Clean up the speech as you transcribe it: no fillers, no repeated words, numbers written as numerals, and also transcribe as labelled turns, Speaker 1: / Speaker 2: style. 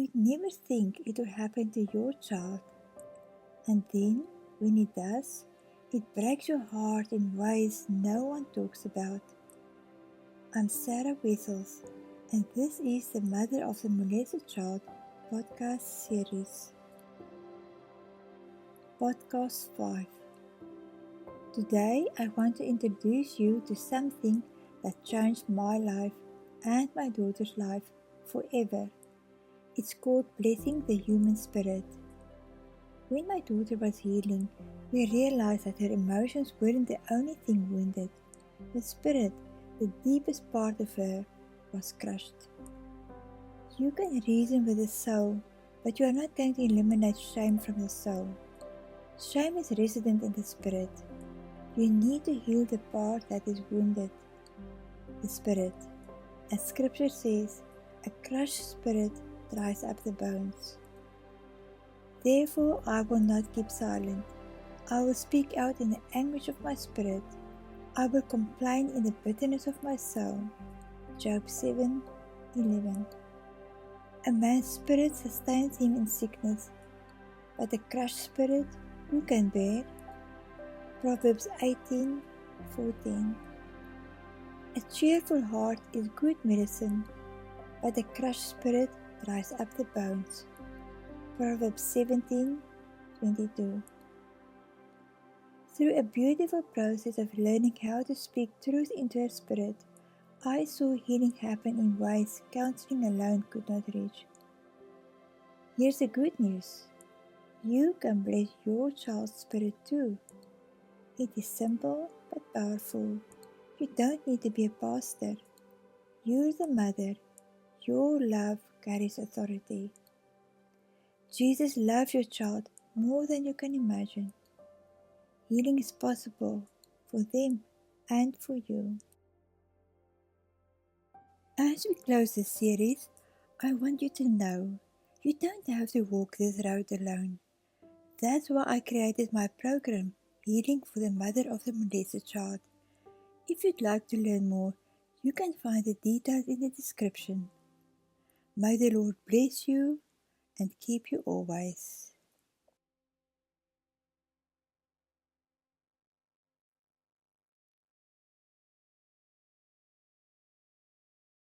Speaker 1: You'd never think it would happen to your child. And then, when it does, it breaks your heart in ways no one talks about. I'm Sarah Wessels, and this is the Mother of the Molested Child podcast series. Podcast 5. Today, I want to introduce you to something that changed my life and my daughter's life forever. It's called blessing the human spirit. When my daughter was healing, we realized that her emotions weren't the only thing wounded. The spirit, the deepest part of her, was crushed. You can reason with the soul, but you are not going to eliminate shame from the soul. Shame is resident in the spirit. You need to heal the part that is wounded, the spirit. As scripture says, a crushed spirit dries up the bones. Therefore I will not keep silent. I will speak out in the anguish of my spirit. I will complain in the bitterness of my soul. Job 7:11. A man's spirit sustains him in sickness, but a crushed spirit who can bear? Proverbs 18:14. A cheerful heart is good medicine, but a crushed spirit dries up the bones. Proverbs 17:22. Through a beautiful process of learning how to speak truth into her spirit, I saw healing happen in ways counseling alone could not reach. Here's the good news. You can bless your child's spirit too. It is simple but powerful. You don't need to be a pastor. You're the mother. Your love carries authority. Jesus loves your child more than you can imagine. Healing is possible for them and for you. As we close this series, I want you to know you don't have to walk this road alone. That's why I created my program, Healing for the Mother of the Molested Child. If you'd like to learn more, you can find the details in the description. May the Lord bless you and keep you always.